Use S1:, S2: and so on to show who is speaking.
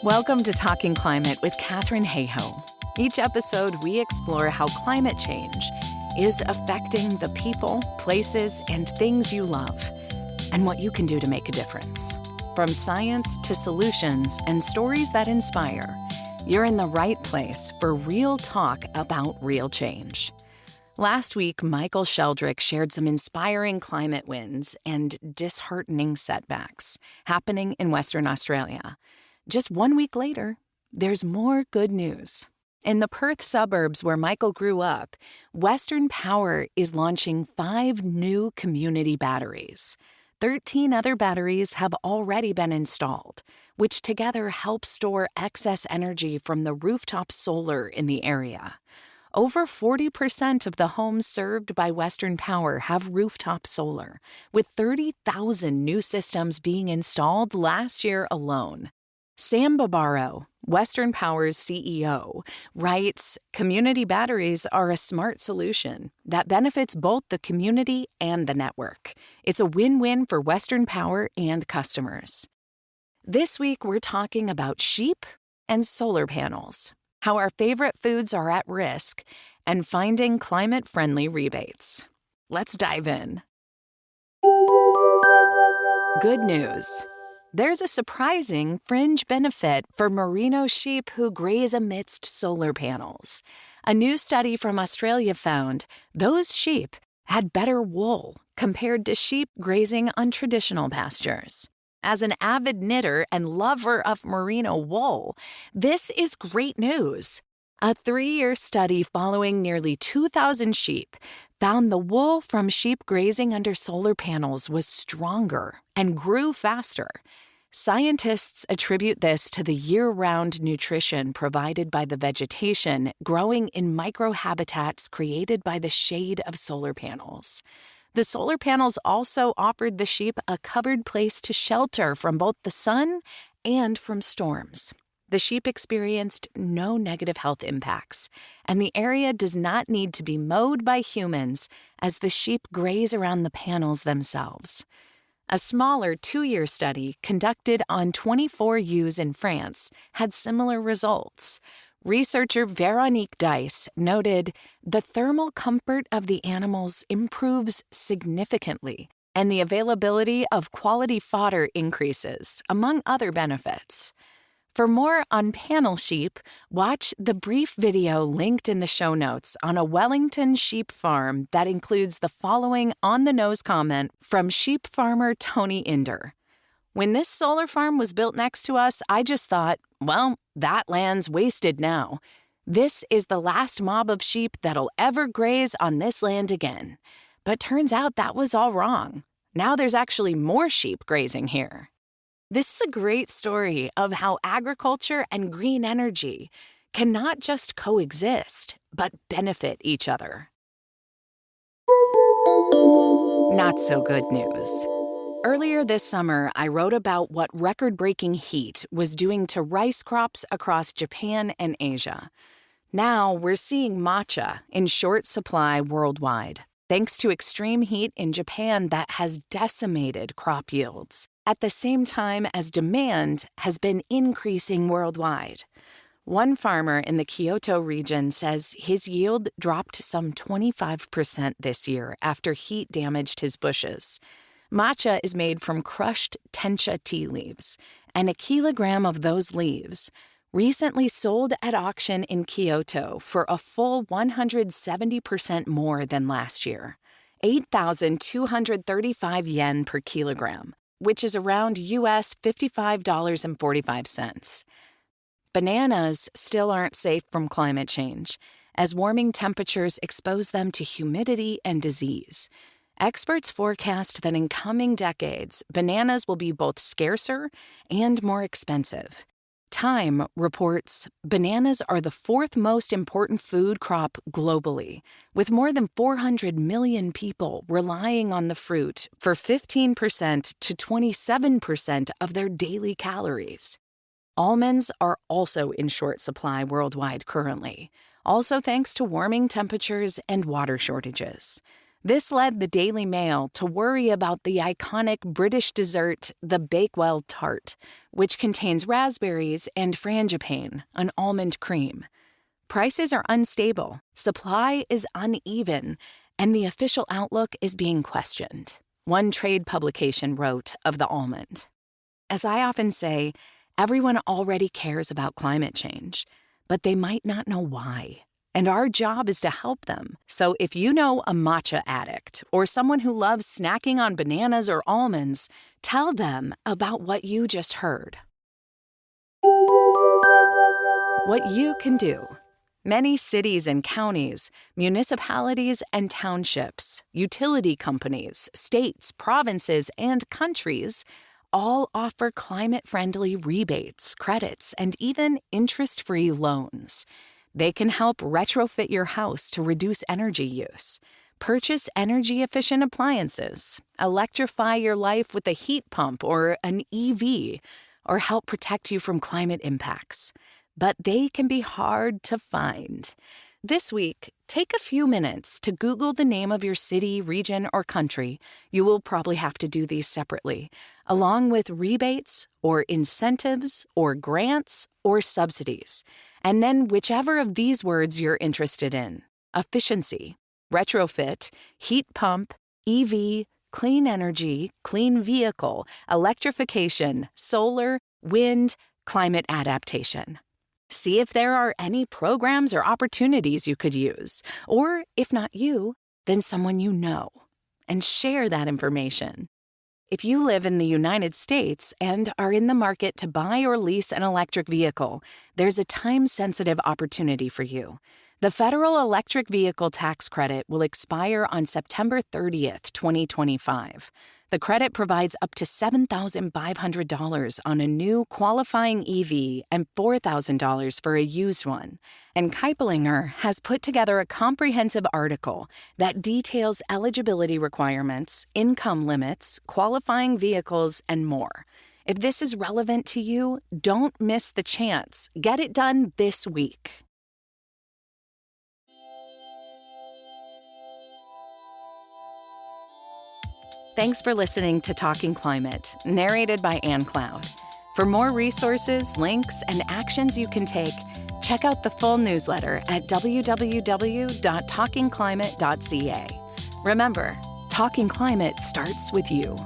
S1: Welcome to Talking Climate with Katherine Hayhoe. Each episode, we explore how climate change is affecting the people, places, and things you love, and what you can do to make a difference. From science to solutions and stories that inspire, you're in the right place for real talk about real change. Last week, Michael Sheldrick shared some inspiring climate wins and disheartening setbacks happening in Western Australia. Just 1 week later, there's more good news. In the Perth suburbs where Michael grew up, Western Power is launching 5 new community batteries. 13 other batteries have already been installed, which together help store excess energy from the rooftop solar in the area. Over 40% of the homes served by Western Power have rooftop solar, with 30,000 new systems being installed last year alone. Sam Barbaro, Western Power's CEO, writes, "Community batteries are a smart solution that benefits both the community and the network. It's a win-win for Western Power and customers." This week, we're talking about sheep and solar panels, how our favorite foods are at risk, and finding climate-friendly rebates. Let's dive in. Good news. There's a surprising fringe benefit for merino sheep who graze amidst solar panels. A new study from Australia found those sheep had better wool compared to sheep grazing on traditional pastures. As an avid knitter and lover of merino wool, this is great news. A 3-year study following nearly 2,000 sheep found the wool from sheep grazing under solar panels was stronger and grew faster. Scientists attribute this to the year-round nutrition provided by the vegetation growing in microhabitats created by the shade of solar panels. The solar panels also offered the sheep a covered place to shelter from both the sun and from storms. The sheep experienced no negative health impacts, and the area does not need to be mowed by humans as the sheep graze around the panels themselves. A smaller 2-year study conducted on 24 ewes in France had similar results. Researcher Veronique Dice noted the thermal comfort of the animals improves significantly, and the availability of quality fodder increases, among other benefits. For more on panel sheep, watch the brief video linked in the show notes on a Wellington sheep farm that includes the following on-the-nose comment from sheep farmer Tony Inder. "When this solar farm was built next to us, I just thought, well, that land's wasted now. This is the last mob of sheep that'll ever graze on this land again. But turns out that was all wrong. Now there's actually more sheep grazing here." This is a great story of how agriculture and green energy can not just coexist, but benefit each other. Not so good news. Earlier this summer, I wrote about what record-breaking heat was doing to rice crops across Japan and Asia. Now we're seeing matcha in short supply worldwide, thanks to extreme heat in Japan that has decimated crop yields, at the same time as demand has been increasing worldwide. One farmer in the Kyoto region says his yield dropped some 25% this year after heat damaged his bushes. Matcha is made from crushed tencha tea leaves, and a kilogram of those leaves recently sold at auction in Kyoto for a full 170% more than last year, 8,235 yen per kilogram, which is around US $55.45. Bananas still aren't safe from climate change, as warming temperatures expose them to humidity and disease. Experts forecast that in coming decades, bananas will be both scarcer and more expensive. Time reports bananas are the 4th most important food crop globally, with more than 400 million people relying on the fruit for 15% to 27% of their daily calories. Almonds are also in short supply worldwide currently, also thanks to warming temperatures and water shortages. This led the Daily Mail to worry about the iconic British dessert, the Bakewell tart, which contains raspberries and frangipane, an almond cream. Prices are unstable, supply is uneven, and the official outlook is being questioned. One trade publication wrote of the almond. As I often say, everyone already cares about climate change, but they might not know why. And our job is to help them. So if you know a matcha addict or someone who loves snacking on bananas or almonds, tell them about what you just heard. What you can do. Many cities and counties, municipalities and townships, utility companies, states, provinces, and countries all offer climate-friendly rebates, credits, and even interest-free loans. They can help retrofit your house to reduce energy use, purchase energy-efficient appliances, electrify your life with a heat pump or an EV, or help protect you from climate impacts. But they can be hard to find. This week, take a few minutes to Google the name of your city, region, or country. You will probably have to do these separately, along with rebates or incentives or grants or subsidies. And then whichever of these words you're interested in: efficiency, retrofit, heat pump, EV, clean energy, clean vehicle, electrification, solar, wind, climate adaptation. See if there are any programs or opportunities you could use, or if not you, then someone you know, and share that information. If you live in the United States and are in the market to buy or lease an electric vehicle, there's a time-sensitive opportunity for you. The federal electric vehicle tax credit will expire on September 30th, 2025. The credit provides up to $7,500 on a new qualifying EV and $4,000 for a used one. And Keipelinger has put together a comprehensive article that details eligibility requirements, income limits, qualifying vehicles, and more. If this is relevant to you, don't miss the chance. Get it done this week. Thanks for listening to Talking Climate, narrated by Ann Cloud. For more resources, links, and actions you can take, check out the full newsletter at www.talkingclimate.ca. Remember, Talking Climate starts with you.